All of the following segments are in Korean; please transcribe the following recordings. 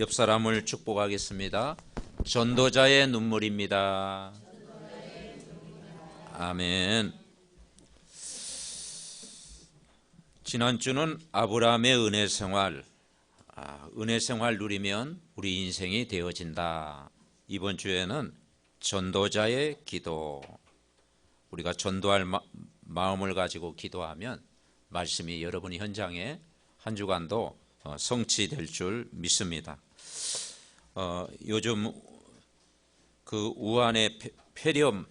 옆 사람을 축복하겠습니다. 전도자의 눈물입니다. 아멘. 지난주는 아브라함의 은혜 생활, 은혜 생활 누리면 우리 인생이 되어진다. 이번 주에는 전도자의 기도, 우리가 전도할 마음을 가지고 기도하면 말씀이 여러분 현장에 한 주간도 성취될 줄 믿습니다. 요즘 그 우한의 폐렴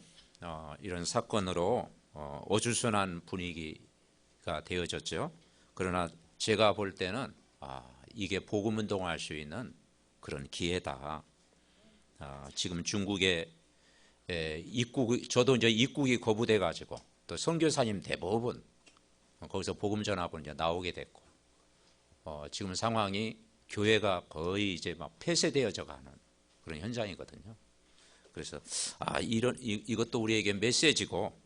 이런 사건으로 어수선한 분위기가 되어졌죠. 그러나 제가 볼 때는 이게 복음 운동할 수 있는 그런 기회다. 지금 중국에 저도 이제 입국이 거부돼 가지고 또 선교사님 대부분 거기서 복음 전하고 이제 나오게 됐고, 지금 상황이 교회가 거의 이제 막 폐쇄되어져 가는 그런 현장이거든요. 그래서 이것도 우리에게 메시지고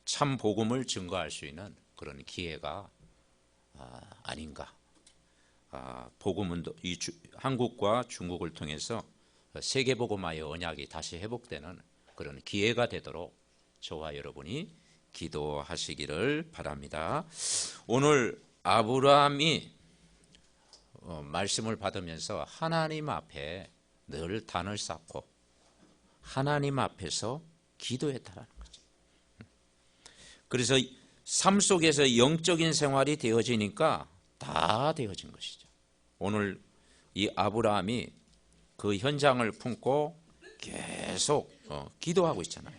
참 복음을 증거할 수 있는 그런 기회가 아닌가. 복음운동, 한국과 중국을 통해서 세계복음화의 언약이 다시 회복되는 그런 기회가 되도록 저와 여러분이 기도하시기를 바랍니다. 오늘 아브라함이 말씀을 받으면서 하나님 앞에 늘 단을 쌓고 하나님 앞에서 기도했다는 거죠. 그래서 삶 속에서 영적인 생활이 되어지니까 다 되어진 것이죠. 오늘 이 아브라함이 그 현장을 품고 계속 기도하고 있잖아요.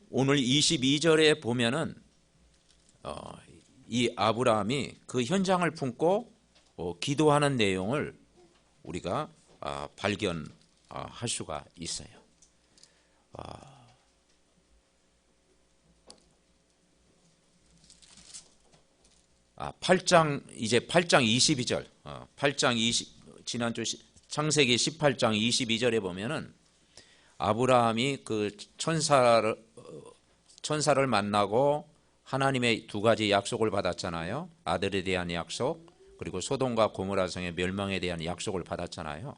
오늘 22절에 보면은 이 아브라함이 그 현장을 품고 기도하는 내용을 우리가 발견할 수가 있어요. 8장 22절, 지난주 창세기 18장 22절에 보면은 아브라함이 그 천사를 만나고 하나님의 두 가지 약속을 받았잖아요. 아들에 대한 약속, 그리고 소돔과 고모라 성의 멸망에 대한 약속을 받았잖아요.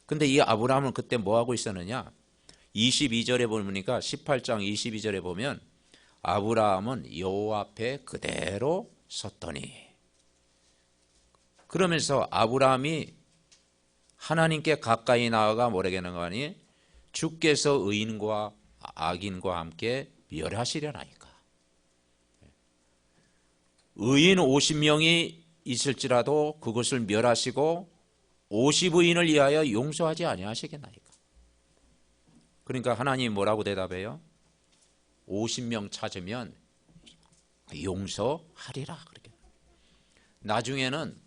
근데 이 아브라함은 그때 뭐 하고 있었느냐? 22절에 보니까 18장 22절에 보면 아브라함은 여호와 앞에 그대로 섰더니, 그러면서 아브라함이 하나님께 가까이 나아가 뭐라고 하는 거니? 주께서 의인과 악인과 함께 멸하시려나이까. 의인 50명이 있을지라도 그것을 멸하시고 50의인을 위하여 용서하지 아니하시겠나이까. 그러니까 하나님이 뭐라고 대답해요? 50명 찾으면 용서하리라. 그렇게. 나중에는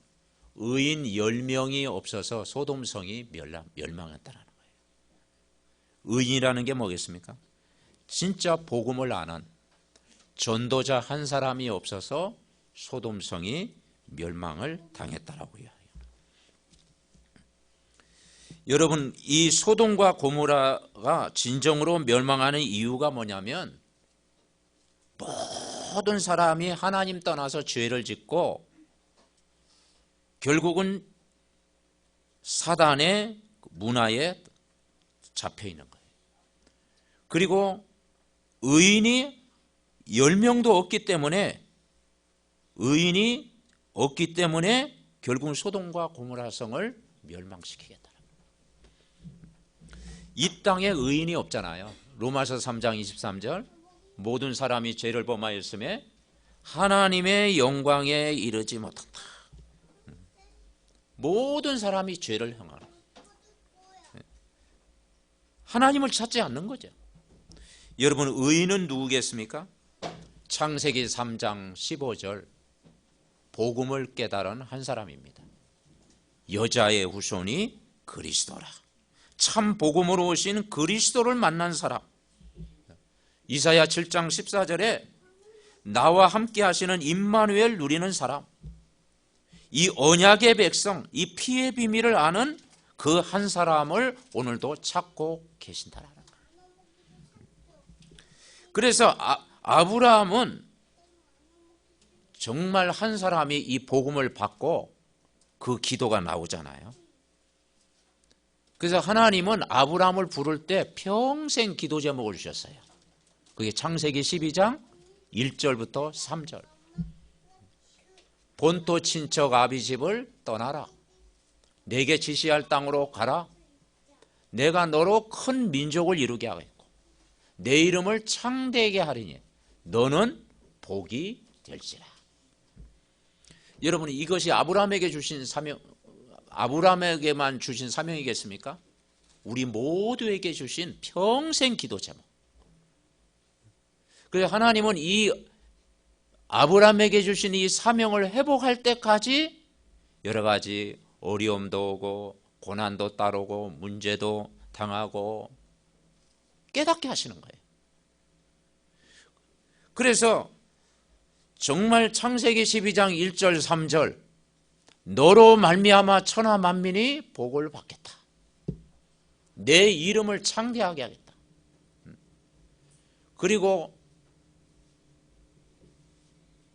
의인 10명이 없어서 소돔성이 멸망했다는 거예요. 의인이라는 게 뭐겠습니까? 진짜 복음을 아는 전도자 한 사람이 없어서 소돔성이 멸망을 당했다라고요. 여러분, 이 소돔과 고모라가 진정으로 멸망하는 이유가 뭐냐면 모든 사람이 하나님 떠나서 죄를 짓고 결국은 사단의 문화에 잡혀 있는 거예요. 그리고 의인이 10명도 없기 때문에 결국은 소돔과 고모라 성을 멸망시키겠다. 이 땅에 의인이 없잖아요. 로마서 3장 23절, 모든 사람이 죄를 범하였음에 하나님의 영광에 이르지 못한다. 모든 사람이 죄를 행하는, 하나님을 찾지 않는 거죠. 여러분, 의인은 누구겠습니까? 창세기 3장 15절, 복음을 깨달은 한 사람입니다. 여자의 후손이 그리스도라. 참 복음으로 오신 그리스도를 만난 사람. 이사야 7장 14절에 나와 함께 하시는 임마누엘 누리는 사람. 이 언약의 백성, 이 피의 비밀을 아는 그 한 사람을 오늘도 찾고 계신다라는 거예요. 그래서 아브라함은 정말 한 사람이 이 복음을 받고 그 기도가 나오잖아요. 그래서 하나님은 아브라함을 부를 때 평생 기도 제목을 주셨어요. 그게 창세기 12장 1절부터 3절. 본토 친척 아비 집을 떠나라. 내게 지시할 땅으로 가라. 내가 너로 큰 민족을 이루게 하겠고 내 이름을 창대하게 하리니 너는 복이 될지라. 여러분, 이것이 아브라함에게 주신 사명, 아브라함에게만 주신 사명이겠습니까? 우리 모두에게 주신 평생 기도 제목. 그래서 하나님은 이 아브라함에게 주신 이 사명을 회복할 때까지 여러 가지 어려움도 오고 고난도 따르고 문제도 당하고 깨닫게 하시는 거예요. 그래서 정말 창세기 12장 1절 3절 너로 말미암아 천하 만민이 복을 받겠다. 내 이름을 창대하게 하겠다. 그리고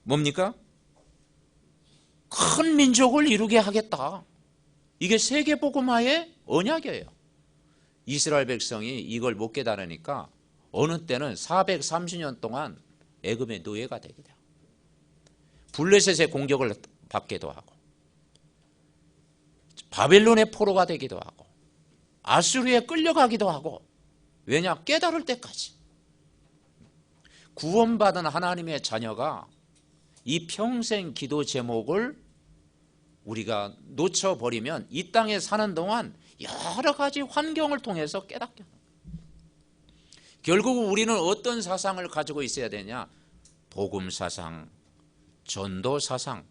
뭡니까? 큰 민족을 이루게 하겠다. 이게 세계복음화의 언약이에요. 이스라엘 백성이 이걸 못 깨달으니까 어느 때는 430년 동안 애굽의 노예가 되게 돼요. 블레셋의 공격을 받기도 하고 바벨론의 포로가 되기도 하고 아수르에 끌려가기도 하고, 왜냐? 깨달을 때까지. 구원받은 하나님의 자녀가 이 평생 기도 제목을 우리가 놓쳐버리면 이 땅에 사는 동안 여러 가지 환경을 통해서 깨닫게 합니다. 결국 우리는 어떤 사상을 가지고 있어야 되냐? 복음 사상, 전도 사상,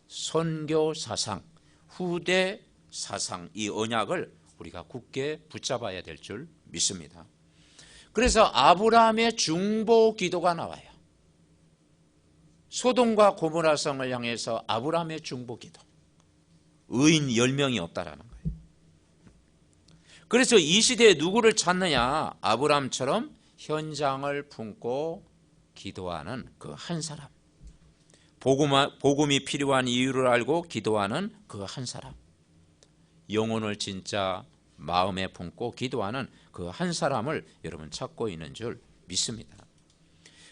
선교 사상, 후대 사상, 이 언약을 우리가 굳게 붙잡아야 될 줄 믿습니다. 그래서 아브라함의 중보 기도가 나와요. 소돔과 고모라 성을 향해서 아브라함의 중보 기도. 의인 10명이 없다라는 거예요. 그래서 이 시대에 누구를 찾느냐? 아브라함처럼 현장을 품고 기도하는 그 한 사람. 복음이 필요한 이유를 알고 기도하는 그 한 사람. 영혼을 진짜 마음에 품고 기도하는 그 한 사람을 여러분 찾고 있는 줄 믿습니다.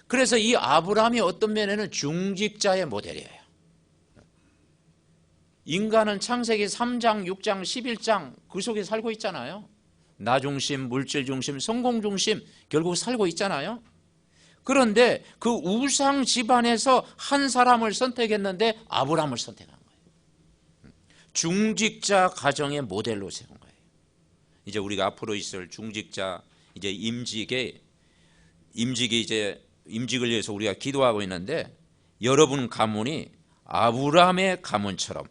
그래서 이 아브라함이 어떤 면에는 중직자의 모델이에요. 인간은 창세기 3장, 6장, 11장 그 속에 살고 있잖아요. 나 중심, 물질 중심, 성공 중심 결국 살고 있잖아요. 그런데 그 우상 집안에서 한 사람을 선택했는데 아브라함을 선택한 거예요. 중직자 가정의 모델로 세운 거예요. 이제 우리가 앞으로 있을 중직자 이제 임직을 위해서 우리가 기도하고 있는데, 여러분 가문이 아브라함의 가문처럼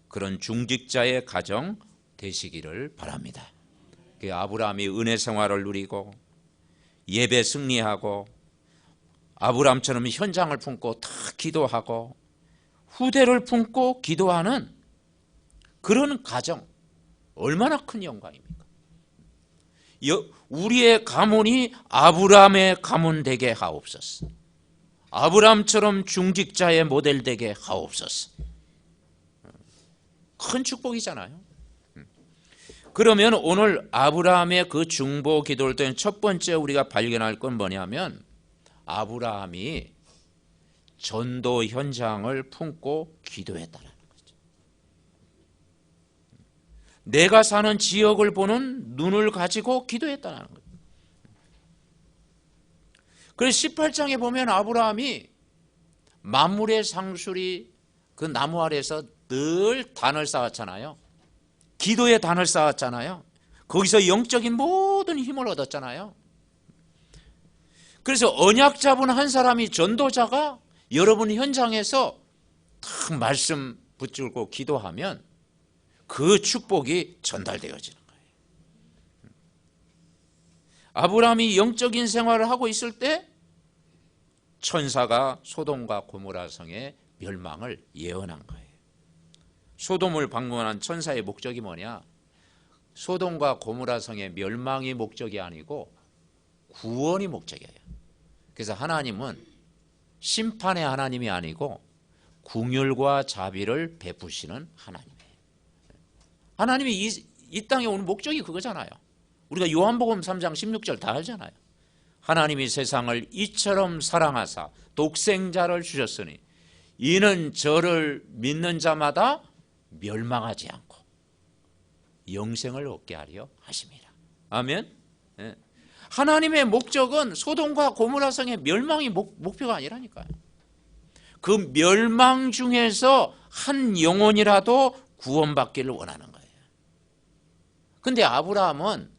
그런 중직자의 가정 되시기를 바랍니다. 아브라함이 은혜 생활을 누리고 예배 승리하고 아브라함처럼 현장을 품고 다 기도하고 후대를 품고 기도하는 그런 가정, 얼마나 큰 영광입니까? 우리의 가문이 아브라함의 가문 되게 하옵소서. 아브라함처럼 중직자의 모델 되게 하옵소서. 큰 축복이잖아요. 그러면 오늘 아브라함의 그 중보 기도를 통해 첫 번째 우리가 발견할 건 뭐냐면, 아브라함이 전도 현장을 품고 기도했다는 거죠. 내가 사는 지역을 보는 눈을 가지고 기도했다는 거죠. 그래서 18장에 보면 아브라함이 만물의 상술이 그 나무 아래에서 늘 단을 쌓았잖아요. 기도의 단을 쌓았잖아요. 거기서 영적인 모든 힘을 얻었잖아요. 그래서 언약 잡은 한 사람이, 전도자가 여러분 현장에서 딱 말씀 붙들고 기도하면 그 축복이 전달되어지는 거예요. 아브라함이 영적인 생활을 하고 있을 때 천사가 소돔과 고모라 성의 멸망을 예언한 거예요. 소돔을 방문한 천사의 목적이 뭐냐? 소돔과 고모라 성의 멸망이 목적이 아니고 구원이 목적이에요. 그래서 하나님은 심판의 하나님이 아니고 긍휼과 자비를 베푸시는 하나님이에요. 하나님이 이 땅에 오는 목적이 그거잖아요. 우리가 요한복음 3장 16절 다 알잖아요. 하나님이 세상을 이처럼 사랑하사 독생자를 주셨으니 이는 저를 믿는 자마다 멸망하지 않고 영생을 얻게 하려 하심이라. 아멘. 예. 하나님의 목적은 소돔과 고모라 성의 멸망이 목표가 아니라니까요. 그 멸망 중에서 한 영혼이라도 구원받기를 원하는 거예요. 근데 아브라함은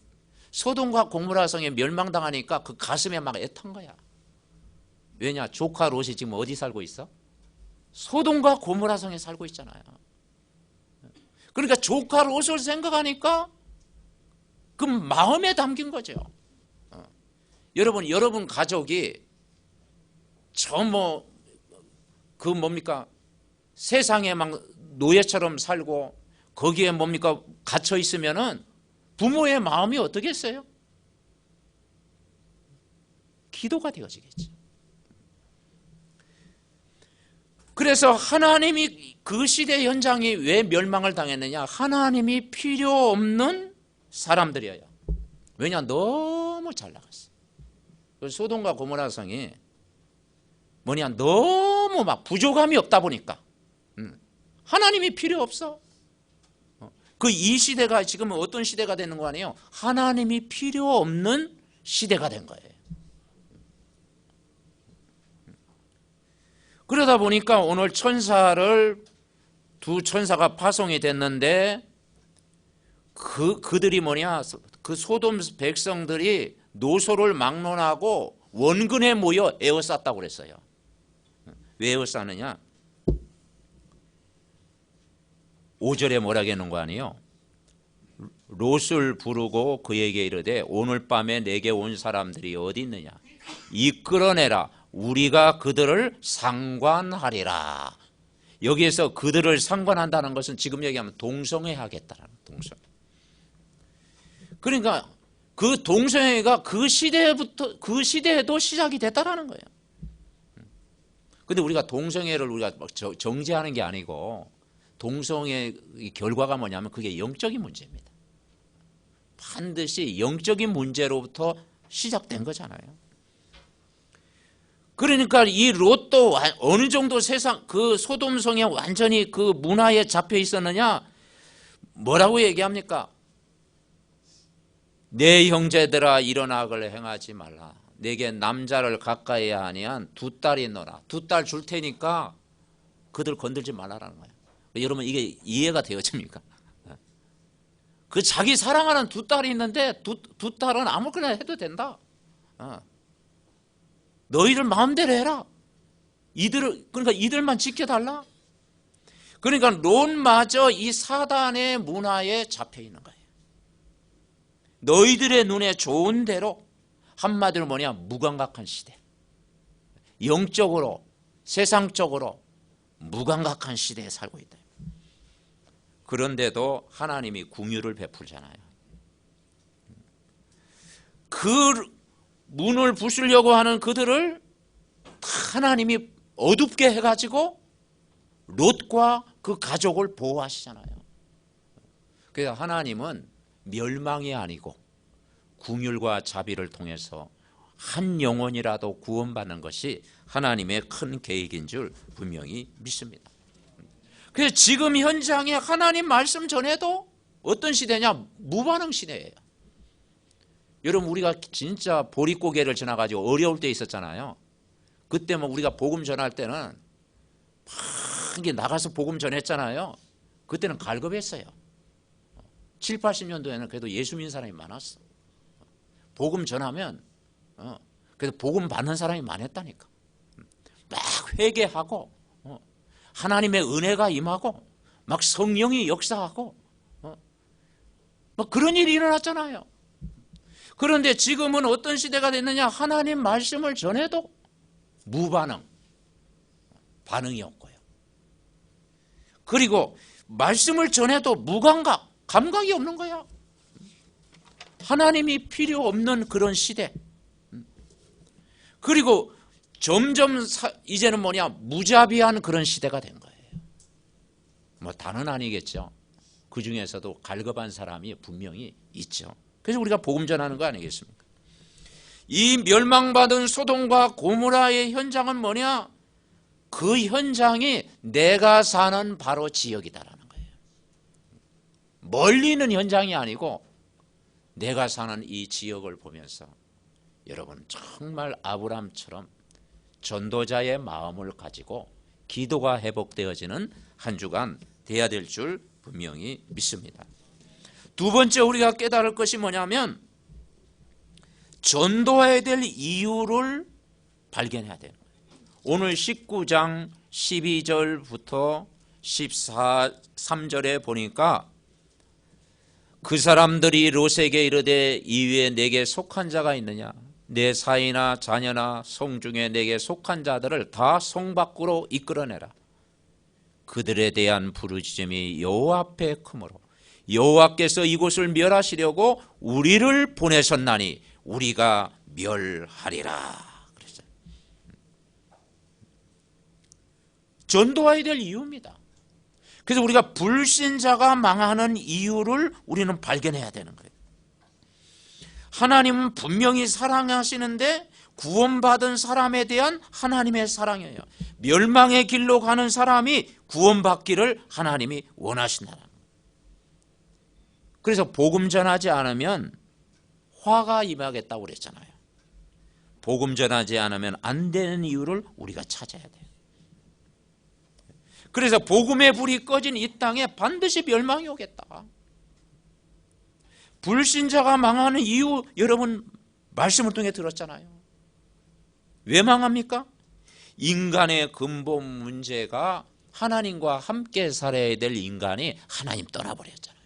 소돔과 고모라 성에 멸망당하니까 그 가슴에 막 애탄 거야. 왜냐? 조카 롯이 지금 어디 살고 있어? 소돔과 고모라 성에 살고 있잖아요. 그러니까 조카 롯을 생각하니까 그 마음에 담긴 거죠. 여러분 가족이 뭡니까? 세상에 막 노예처럼 살고 거기에 뭡니까? 갇혀 있으면은 부모의 마음이 어떻겠어요? 기도가 되어지겠죠. 그래서 하나님이 그 시대 현장이 왜 멸망을 당했느냐? 하나님이 필요 없는 사람들이에요. 왜냐? 너무 잘 나갔어. 소돔과 고모라 성이 너무 막 부족함이 없다 보니까 하나님이 필요 없어. 이 시대가 지금은 어떤 시대가 되는 거 아니에요? 하나님이 필요 없는 시대가 된 거예요. 그러다 보니까 오늘 두 천사가 파송이 됐는데 그들이 그 소돔 백성들이 노소를 막론하고 원근에 모여 에워쌌다고 그랬어요. 왜 에워쌌느냐? 5절에 뭐라고 했는 거 아니에요? 롯을 부르고 그에게 이르되 오늘 밤에 내게 온 사람들이 어디 있느냐? 이끌어내라. 우리가 그들을 상관하리라. 여기에서 그들을 상관한다는 것은 지금 얘기하면 동성애하겠다라는 동성애. 그러니까 그 동성애가 그 시대에도 시작이 됐다라는 거예요. 근데 우리가 동성애를 정죄하는 게 아니고 동성애 결과가 뭐냐면 그게 영적인 문제입니다. 반드시 영적인 문제로부터 시작된 거잖아요. 그러니까 이 롯도 어느 정도 그 소돔성에 완전히 그 문화에 잡혀 있었느냐? 뭐라고 얘기합니까? 내 형제들아 이런 악을 행하지 말라. 내게 남자를 가까이 아니한 두 딸이 있노라. 두 딸 줄 테니까 그들 건들지 말라라는 거예요. 여러분 이게 이해가 되어집니까? 그 자기 사랑하는 두 딸이 있는데 두 딸은 아무거나 해도 된다. 너희들 마음대로 해라. 그러니까 이들만 지켜달라. 그러니까 롯마저 이 사단의 문화에 잡혀 있는 거예요. 너희들의 눈에 좋은 대로, 한마디로 무감각한 시대. 영적으로 세상적으로 무감각한 시대에 살고 있다. 그런데도 하나님이 긍휼을 베풀잖아요. 그 문을 부수려고 하는 그들을 하나님이 어둡게 해가지고 롯과 그 가족을 보호하시잖아요. 그래서 하나님은 멸망이 아니고 긍휼과 자비를 통해서 한 영혼이라도 구원받는 것이 하나님의 큰 계획인 줄 분명히 믿습니다. 그래서 지금 현장에 하나님 말씀 전에도 어떤 시대냐? 무반응 시대예요. 여러분 우리가 진짜 보릿고개를 지나가지고 어려울 때 있었잖아요. 그때 우리가 복음 전할 때는 막 나가서 복음 전했잖아요. 그때는 갈급했어요. 7, 80년도에는 그래도 예수 믿는 사람이 많았어. 복음 전하면 그래서 복음 받는 사람이 많았다니까. 막 회개하고 하나님의 은혜가 임하고 막 성령이 역사하고 막 그런 일이 일어났잖아요. 그런데 지금은 어떤 시대가 됐느냐? 하나님 말씀을 전해도 무반응, 반응이 없고요. 그리고 말씀을 전해도 무감각, 감각이 없는 거야. 하나님이 필요 없는 그런 시대. 그리고 점점 이제는 뭐냐, 무자비한 그런 시대가 된 거예요. 뭐 다는 아니겠죠. 그 중에서도 갈급한 사람이 분명히 있죠. 그래서 우리가 복음 전하는 거 아니겠습니까? 이 멸망받은 소돔과 고모라의 현장은 뭐냐? 그 현장이 내가 사는 바로 지역이다라는 거예요. 멀리 있는 현장이 아니고 내가 사는 이 지역을 보면서 여러분 정말 아브라함처럼 전도자의 마음을 가지고 기도가 회복되어지는 한 주간 돼야 될 줄 분명히 믿습니다. 두 번째 우리가 깨달을 것이 뭐냐면 전도해야 될 이유를 발견해야 돼요. 오늘 19장 12절부터 13절에 보니까 그 사람들이 롯에게 이르되 이위에 내게 속한 자가 있느냐, 내 사이나 자녀나 성 중에 내게 속한 자들을 다 성 밖으로 이끌어내라. 그들에 대한 부르짖음이 여호와 앞에 크므로 여호와께서 이곳을 멸하시려고 우리를 보내셨나니 우리가 멸하리라. 그랬어요. 전도해야 될 이유입니다. 그래서 우리가 불신자가 망하는 이유를 우리는 발견해야 되는 거예요. 하나님은 분명히 사랑하시는데 구원받은 사람에 대한 하나님의 사랑이에요. 멸망의 길로 가는 사람이 구원받기를 하나님이 원하신다는 거예요. 그래서 복음 전하지 않으면 화가 임하겠다고 그랬잖아요. 복음 전하지 않으면 안 되는 이유를 우리가 찾아야 돼요. 그래서 복음의 불이 꺼진 이 땅에 반드시 멸망이 오겠다. 불신자가 망하는 이유 여러분 말씀을 통해 들었잖아요. 왜 망합니까? 인간의 근본 문제가 하나님과 함께 살아야 될 인간이 하나님 떠나버렸잖아요.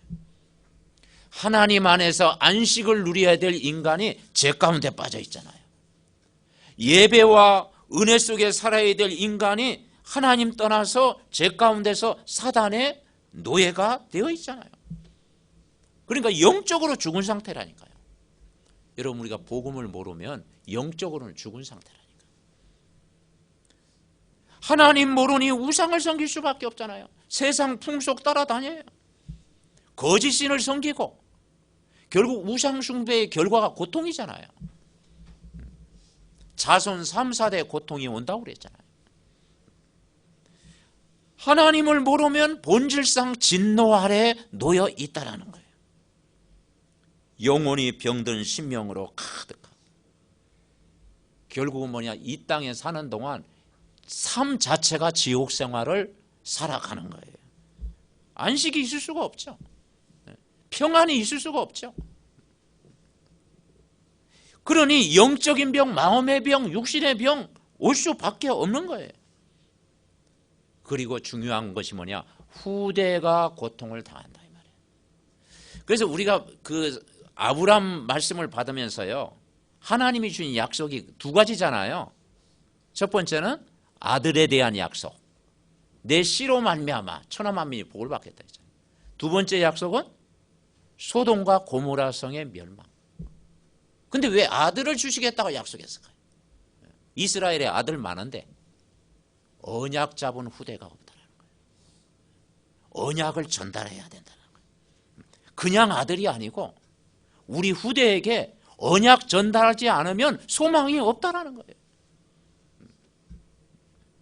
하나님 안에서 안식을 누려야 될 인간이 죄 가운데 빠져 있잖아요. 예배와 은혜 속에 살아야 될 인간이 하나님 떠나서 죄 가운데서 사단의 노예가 되어 있잖아요. 그러니까 영적으로 죽은 상태라니까요. 여러분 우리가 복음을 모르면 영적으로는 죽은 상태라니까요. 하나님 모르니 우상을 섬길 수밖에 없잖아요. 세상 풍속 따라다녀요. 거짓 신을 섬기고 결국 우상 숭배의 결과가 고통이잖아요. 자손 3, 4대 고통이 온다고 그랬잖아요. 하나님을 모르면 본질상 진노 아래 놓여 있다라는 거예요. 영혼이 병든 심령으로 가득하고 결국은 뭐냐, 이 땅에 사는 동안 삶 자체가 지옥 생활을 살아가는 거예요. 안식이 있을 수가 없죠. 평안이 있을 수가 없죠. 그러니 영적인 병, 마음의 병, 육신의 병 올 수밖에 없는 거예요. 그리고 중요한 것이 뭐냐, 후대가 고통을 당한다 이 말이에요. 그래서 우리가 그 아브라함 말씀을 받으면서요, 하나님이 주신 약속이 두 가지잖아요. 첫 번째는 아들에 대한 약속, 내 씨로 말미암아 천하 만민이 복을 받겠다 했잖아요. 두 번째 약속은 소돔과 고모라 성의 멸망. 근데 왜 아들을 주시겠다고 약속했을까요? 이스라엘에 아들 많은데 언약 잡은 후대가 없다는 거예요. 언약을 전달해야 된다는 거예요. 그냥 아들이 아니고 우리 후대에게 언약 전달하지 않으면 소망이 없다는 거예요.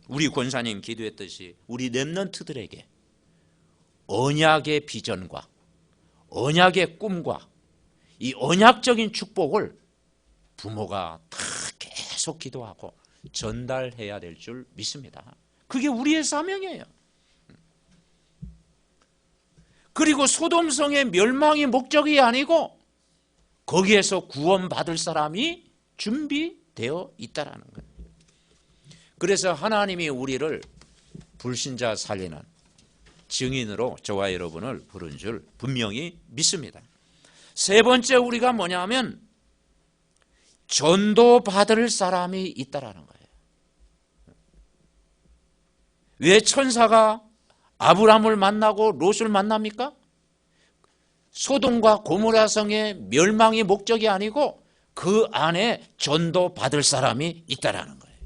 우리 권사님 기도했듯이 우리 렘넌트들에게 언약의 비전과 언약의 꿈과 이 언약적인 축복을 부모가 다 계속 기도하고 전달해야 될 줄 믿습니다. 그게 우리의 사명이에요. 그리고 소돔성의 멸망이 목적이 아니고 거기에서 구원받을 사람이 준비되어 있다는 거예요. 그래서 하나님이 우리를 불신자 살리는 증인으로 저와 여러분을 부른 줄 분명히 믿습니다. 세 번째 우리가 뭐냐면 전도받을 사람이 있다라는 거예요. 왜 천사가 아브라함을 만나고 롯을 만납니까? 소돔과 고모라 성의 멸망이 목적이 아니고 그 안에 전도받을 사람이 있다라는 거예요.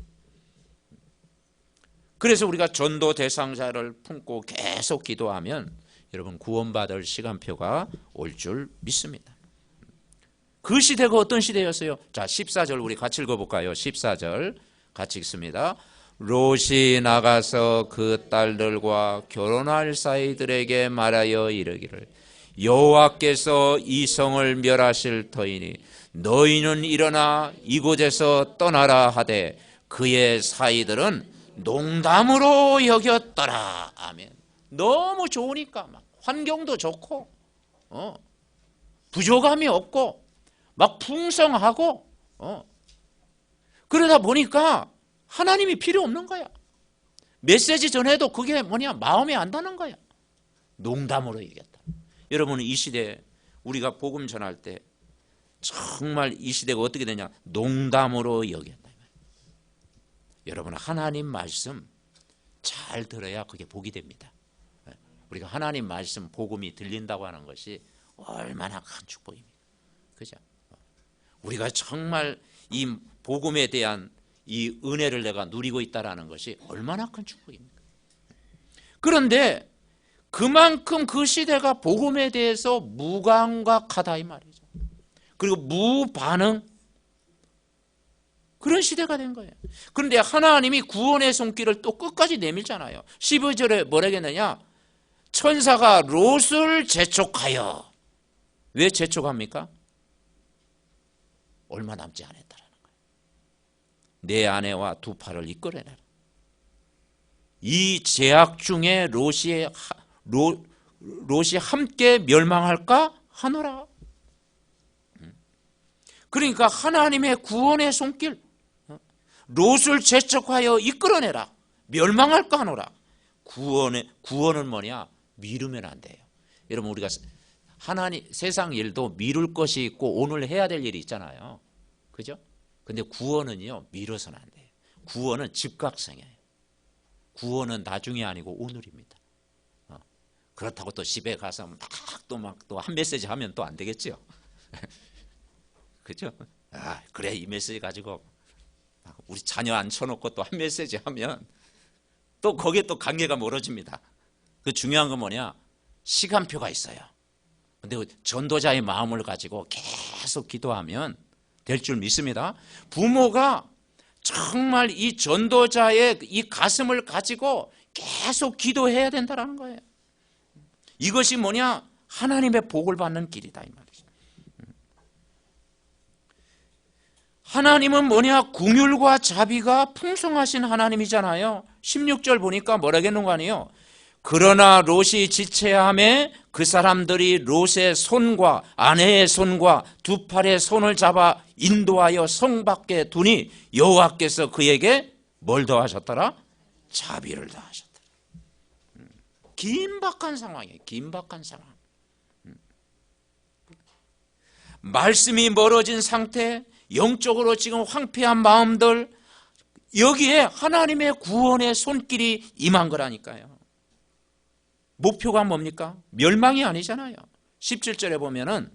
그래서 우리가 전도 대상자를 품고 계속 기도하면 여러분 구원받을 시간표가 올 줄 믿습니다. 그 시대가 어떤 시대였어요? 자, 14절 우리 같이 읽어볼까요? 14절 같이 읽습니다. 롯이 나가서 그 딸들과 결혼할 사이들에게 말하여 이르기를 여호와께서 이 성을 멸하실 터이니 너희는 일어나 이곳에서 떠나라 하되 그의 사이들은 농담으로 여겼더라. 아멘. 너무 좋으니까 막 환경도 좋고 부족함이 없고 막 풍성하고 그러다 보니까 하나님이 필요 없는 거야. 메시지 전에도 그게 뭐냐 마음에 안 드는 거야. 농담으로 얘기했다. 여러분 이 시대에 우리가 복음 전할 때 정말 이 시대가 어떻게 되냐 농담으로 여겼다. 여러분 하나님 말씀 잘 들어야 그게 복이 됩니다. 우리가 하나님 말씀 복음이 들린다고 하는 것이 얼마나 큰 축복입니까? 그죠? 우리가 정말 이 복음에 대한 이 은혜를 내가 누리고 있다는 것이 얼마나 큰 축복입니까? 그런데 그만큼 그 시대가 복음에 대해서 무감각하다 이 말이죠. 그리고 무반응 그런 시대가 된 거예요. 그런데 하나님이 구원의 손길을 또 끝까지 내밀잖아요. 15절에 뭐라고 했느냐? 천사가 롯을 재촉하여. 왜 재촉합니까? 얼마 남지 않았다라는 거예요. 내 아내와 두 팔을 이끌어내라. 이 제약 중에 롯이 함께 멸망할까 하노라. 그러니까 하나님의 구원의 손길, 롯을 재촉하여 이끌어내라. 멸망할까 하노라. 구원은 뭐냐? 미루면 안 돼요. 여러분 우리가 하나님 세상 일도 미룰 것이 있고 오늘 해야 될 일이 있잖아요. 그죠? 근데 구원은요 미뤄서는 안 돼요. 구원은 즉각성이에요. 구원은 나중이 아니고 오늘입니다. 그렇다고 또 집에 가서 또 한 메시지 하면 또 안 되겠죠. 그죠? 그래 이 메시지 가지고 우리 자녀 앉혀놓고 또 한 메시지 하면 또 거기에 또 관계가 멀어집니다. 그 중요한 건 뭐냐? 시간표가 있어요. 근데 전도자의 마음을 가지고 계속 기도하면 될 줄 믿습니다. 부모가 정말 이 전도자의 이 가슴을 가지고 계속 기도해야 된다는 거예요. 이것이 뭐냐? 하나님의 복을 받는 길이다 이 말이죠. 하나님은 뭐냐? 긍휼과 자비가 풍성하신 하나님이잖아요. 16절 보니까 뭐라겠는 거 아니에요? 그러나 롯이 지체함에 그 사람들이 롯의 손과 아내의 손과 두 팔의 손을 잡아 인도하여 성 밖에 두니 여호와께서 그에게 뭘 더하셨더라? 자비를 더하셨더라. 긴박한 상황이에요. 긴박한 상황. 말씀이 멀어진 상태, 영적으로 지금 황폐한 마음들, 여기에 하나님의 구원의 손길이 임한 거라니까요. 목표가 뭡니까? 멸망이 아니잖아요. 17절에 보면은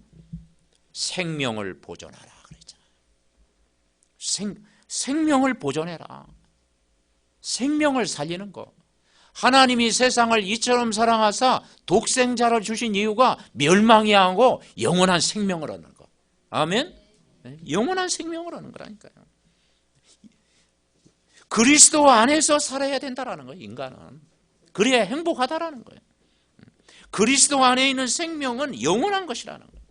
생명을 보존하라 그랬잖아요. 생명을 보존해라. 생명을 살리는 거. 하나님이 세상을 이처럼 사랑하사 독생자를 주신 이유가 멸망이 아니고 영원한 생명을 얻는 거. 아멘? 영원한 생명을 얻는 거라니까요. 그리스도 안에서 살아야 된다라는 거예요. 인간은. 그래야 행복하다라는 거예요. 그리스도 안에 있는 생명은 영원한 것이라는 거예요.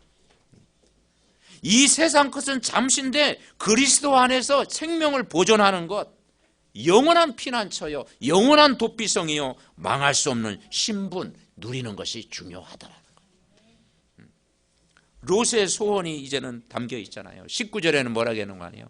이 세상 것은 잠시인데 그리스도 안에서 생명을 보존하는 것, 영원한 피난처요, 영원한 도피성이요, 망할 수 없는 신분 누리는 것이 중요하다라는 거예요. 롯의 소원이 이제는 담겨 있잖아요. 19절에는 뭐라고 하는 거 아니에요?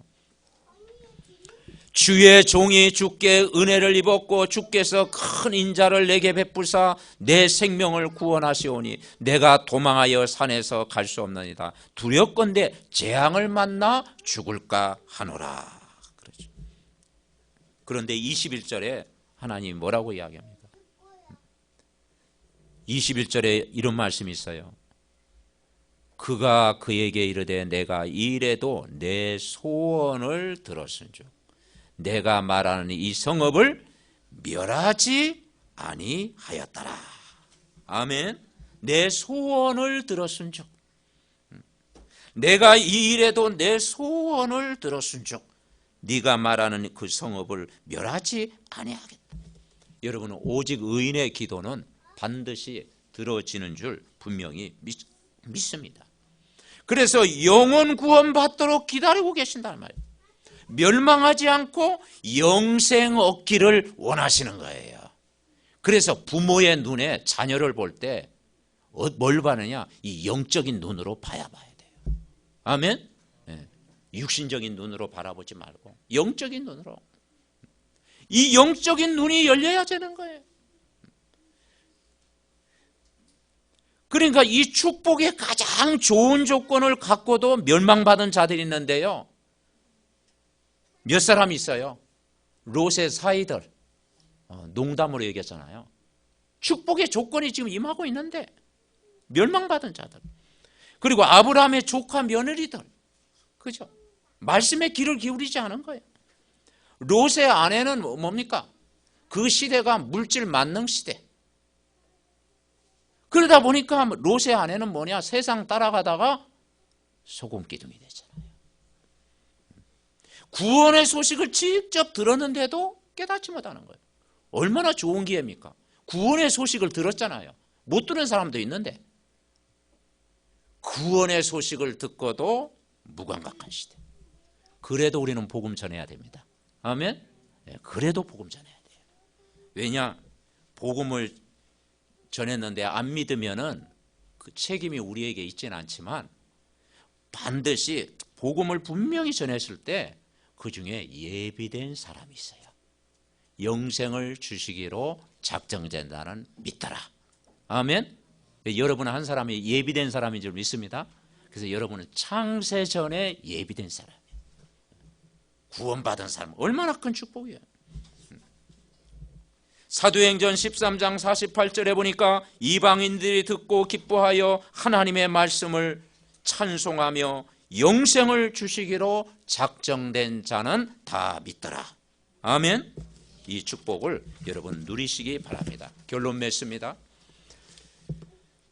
주의 종이 주께 은혜를 입었고 주께서 큰 인자를 내게 베푸사 내 생명을 구원하시오니 내가 도망하여 산에서 갈 수 없나이다. 두렵건대 재앙을 만나 죽을까 하노라. 그렇죠. 그런데 21절에 하나님이 뭐라고 이야기합니까? 21절에 이런 말씀이 있어요. 그가 그에게 이르되 내가 이래도 내 소원을 들었은즉 내가 말하는 이 성읍을 멸하지 아니하였더라. 아멘. 내 소원을 들었은즉, 내가 이 일에도 내 소원을 들었은즉 네가 말하는 그 성읍을 멸하지 아니하겠다. 여러분, 오직 의인의 기도는 반드시 들어지는 줄 분명히 믿습니다. 그래서 영혼 구원 받도록 기다리고 계신단 말이에요. 멸망하지 않고 영생 얻기를 원하시는 거예요. 그래서 부모의 눈에 자녀를 볼 때 뭘 봐느냐? 이 영적인 눈으로 봐야 돼요. 아멘? 네. 육신적인 눈으로 바라보지 말고 영적인 눈으로. 이 영적인 눈이 열려야 되는 거예요. 그러니까 이 축복의 가장 좋은 조건을 갖고도 멸망받은 자들이 있는데요. 몇 사람 있어요? 롯의 사이들. 농담으로 얘기했잖아요. 축복의 조건이 지금 임하고 있는데 멸망받은 자들. 그리고 아브라함의 조카 며느리들. 그죠? 말씀에 귀를 기울이지 않은 거예요. 롯의 아내는 뭡니까? 그 시대가 물질 만능 시대. 그러다 보니까 롯의 아내는 뭐냐? 세상 따라가다가 소금 기둥이 됐잖아요. 구원의 소식을 직접 들었는데도 깨닫지 못하는 거예요. 얼마나 좋은 기회입니까? 구원의 소식을 들었잖아요. 못 들은 사람도 있는데 구원의 소식을 듣고도 무감각한 시대. 그래도 우리는 복음 전해야 됩니다. 아멘? 네, 그래도 복음 전해야 돼요. 왜냐? 복음을 전했는데 안 믿으면은 그 책임이 우리에게 있지는 않지만 반드시 복음을 분명히 전했을 때 그 중에 예비된 사람이 있어요. 영생을 주시기로 작정된다는 믿더라. 아멘? 여러분은 한 사람이 예비된 사람인 줄 믿습니다. 그래서 여러분은 창세 전에 예비된 사람이에요. 구원받은 사람. 얼마나 큰 축복이에요. 사도행전 13장 48절에 보니까 이방인들이 듣고 기뻐하여 하나님의 말씀을 찬송하며 영생을 주시기로 작정된 자는 다 믿더라. 아멘. 이 축복을 여러분 누리시기 바랍니다. 결론 맺습니다.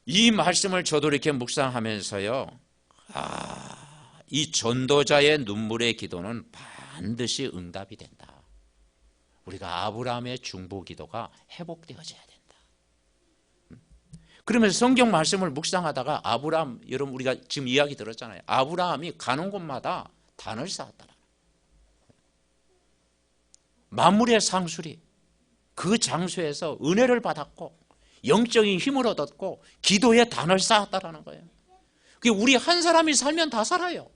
이 말씀을 저도 이렇게 묵상하면서요, 이 전도자의 눈물의 기도는 반드시 응답이 된다. 우리가 아브라함의 중보 기도가 회복되어져야 된다. 그러면서 성경 말씀을 묵상하다가 아브라함, 여러분 우리가 지금 이야기 들었잖아요. 아브라함이 가는 곳마다 단을 쌓았더라. 만물의 상술이 그 장소에서 은혜를 받았고 영적인 힘을 얻었고 기도의 단을 쌓았다라는 거예요. 그게 우리 한 사람이 살면 다 살아요.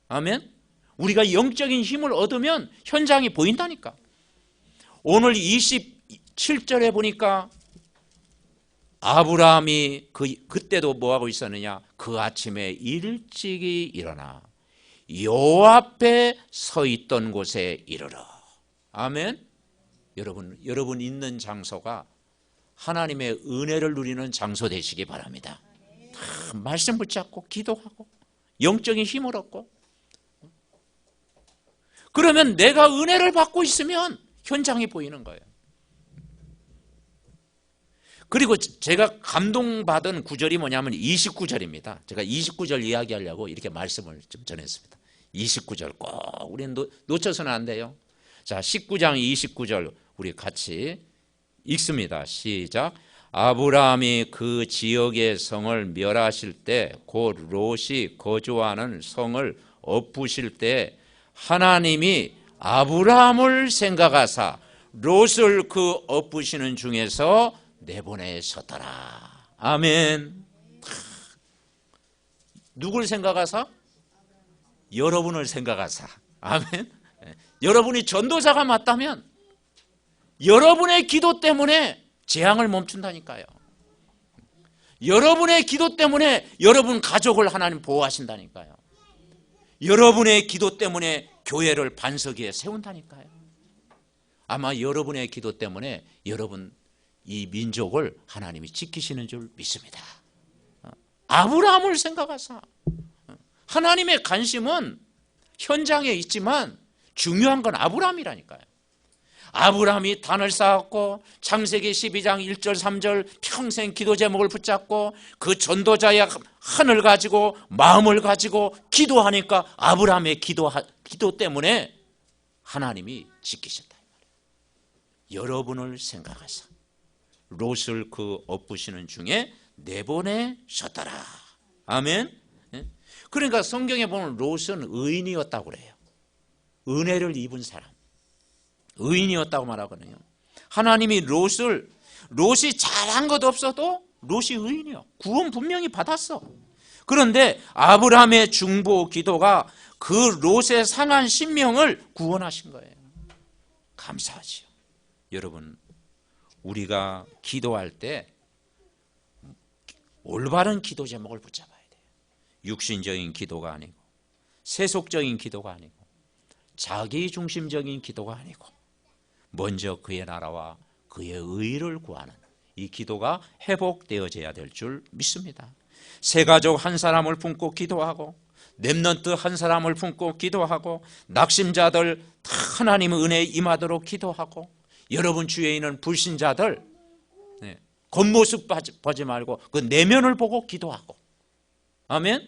아멘. 우리가 영적인 힘을 얻으면 현장이 보인다니까. 오늘 27절에 보니까 아브라함이 그때도 뭐하고 있었느냐? 그 아침에 일찍이 일어나 여호와 앞에 서 있던 곳에 이르러. 아멘. 여러분 있는 장소가 하나님의 은혜를 누리는 장소 되시기 바랍니다. 말씀 붙잡고 기도하고 영적인 힘을 얻고, 그러면 내가 은혜를 받고 있으면 현장이 보이는 거예요. 그리고 제가 감동받은 구절이 뭐냐면 29절입니다. 제가 29절 이야기하려고 이렇게 말씀을 좀 전했습니다. 29절 꼭 우리는 놓쳐서는 안 돼요. 자, 19장 29절 우리 같이 읽습니다. 시작. 아브라함이 그 지역의 성을 멸하실 때, 곧 롯이 거주하는 성을 엎으실 때 하나님이 아브라함을 생각하사 롯을 그 엎으시는 중에서 내보내셨더라. 아멘. 누굴 생각하사? 여러분을 생각하사. 아멘. 여러분이 전도자가 맞다면 여러분의 기도 때문에 재앙을 멈춘다니까요. 여러분의 기도 때문에 여러분 가족을 하나님 보호하신다니까요. 여러분의 기도 때문에 교회를 반석 위에 세운다니까요. 아마 여러분의 기도 때문에 여러분 이 민족을 하나님이 지키시는 줄 믿습니다. 아브라함을 생각하사. 하나님의 관심은 현장에 있지만 중요한 건 아브라함이라니까요. 아브라함이 단을 쌓았고 창세기 12장 1절 3절 평생 기도 제목을 붙잡고 그 전도자의 한을 가지고 마음을 가지고 기도하니까 아브라함의 기도 때문에 하나님이 지키셨다. 여러분을 생각하사 롯을 그 엎으시는 중에 내보내셨더라. 아멘. 그러니까 성경에 보면 롯은 의인이었다고 그래요. 은혜를 입은 사람, 의인이었다고 말하거든요. 하나님이 롯이 잘한 것 없어도 롯이 의인이요. 구원 분명히 받았어. 그런데 아브라함의 중보 기도가 그 롯의 상한 심령을 구원하신 거예요. 감사하지요. 여러분, 우리가 기도할 때 올바른 기도 제목을 붙잡아야 돼요. 육신적인 기도가 아니고, 세속적인 기도가 아니고, 자기중심적인 기도가 아니고, 먼저 그의 나라와 그의 의를 구하는 이 기도가 회복되어져야 될 줄 믿습니다. 세 가족 한 사람을 품고 기도하고, 렘넌트 한 사람을 품고 기도하고, 낙심자들 다 하나님의 은혜에 임하도록 기도하고, 여러분 주위에 있는 불신자들 겉모습 보지 말고 그 내면을 보고 기도하고. 아멘.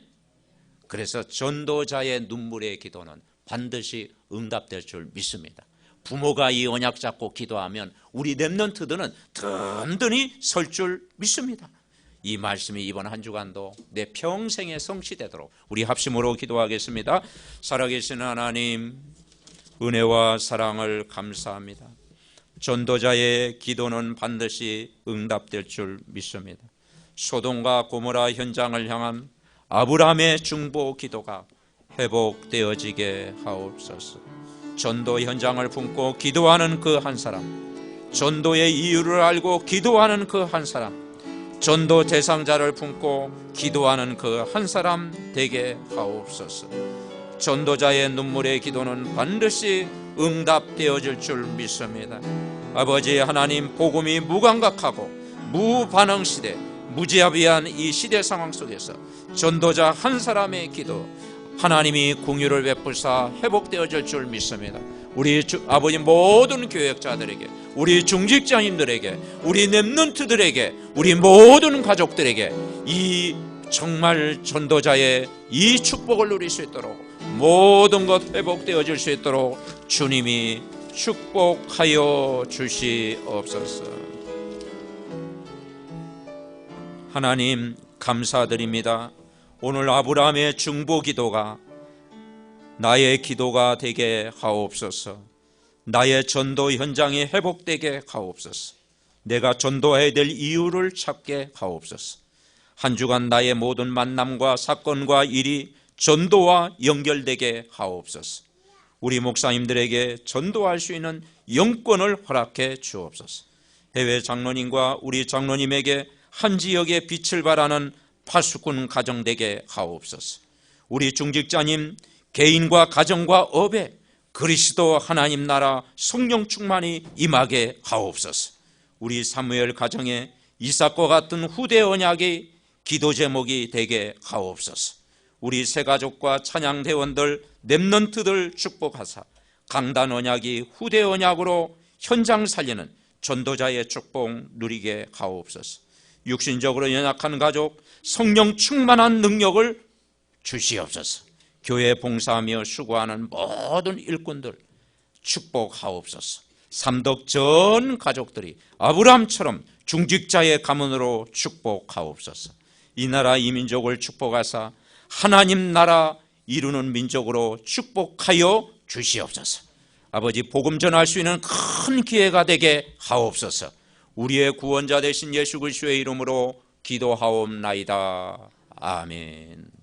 그래서 전도자의 눈물의 기도는 반드시 응답될 줄 믿습니다. 부모가 이 언약 잡고 기도하면 우리 렘넌트들은 든든히 설 줄 믿습니다. 이 말씀이 이번 한 주간도 내 평생에 성취되도록 우리 합심으로 기도하겠습니다. 살아계신 하나님, 은혜와 사랑을 감사합니다. 전도자의 기도는 반드시 응답될 줄 믿습니다. 소돔과 고모라 현장을 향한 아브라함의 중보 기도가 회복되어지게 하옵소서. 전도 현장을 품고 기도하는 그 한 사람, 전도의 이유를 알고 기도하는 그 한 사람, 전도 대상자를 품고 기도하는 그 한 사람 되게 하옵소서. 전도자의 눈물의 기도는 반드시 응답되어질 줄 믿습니다. 아버지 하나님, 복음이 무감각하고 무반응 시대, 무지합의한 이 시대 상황 속에서 전도자 한 사람의 기도 하나님이 공유를 베푸사 회복되어질 줄 믿습니다. 우리 아버지 모든 교역자들에게, 우리 중직자님들에게, 우리 렘넌트들에게, 우리 모든 가족들에게 이 정말 전도자의 이 축복을 누릴 수 있도록, 모든 것 회복되어질 수 있도록 주님이 축복하여 주시옵소서. 하나님 감사드립니다. 오늘 아브라함의 중보 기도가 나의 기도가 되게 하옵소서. 나의 전도 현장이 회복되게 하옵소서. 내가 전도해야 될 이유를 찾게 하옵소서. 한 주간 나의 모든 만남과 사건과 일이 전도와 연결되게 하옵소서. 우리 목사님들에게 전도할 수 있는 영권을 허락해 주옵소서. 해외 장로님과 우리 장로님에게 한 지역의 빛을 발하는 파수꾼 가정 되게 하옵소서. 우리 중직자님 개인과 가정과 업에 그리스도 하나님 나라 성령 충만이 임하게 하옵소서. 우리 사무엘 가정에 이삭과 같은 후대 언약의 기도 제목이 되게 하옵소서. 우리 새가족과 찬양대원들, 렘넌트들 축복하사 강단 언약이 후대 언약으로 현장 살리는 전도자의 축복 누리게 하옵소서. 육신적으로 연약한 가족, 성령 충만한 능력을 주시옵소서. 교회 봉사하며 수고하는 모든 일꾼들 축복하옵소서. 삼덕 전 가족들이 아브라함처럼 중직자의 가문으로 축복하옵소서. 이 나라 이 민족을 축복하사 하나님 나라 이루는 민족으로 축복하여 주시옵소서. 아버지, 복음 전할 수 있는 큰 기회가 되게 하옵소서. 우리의 구원자 되신 예수 그리스도의 이름으로 기도하옵나이다. 아멘.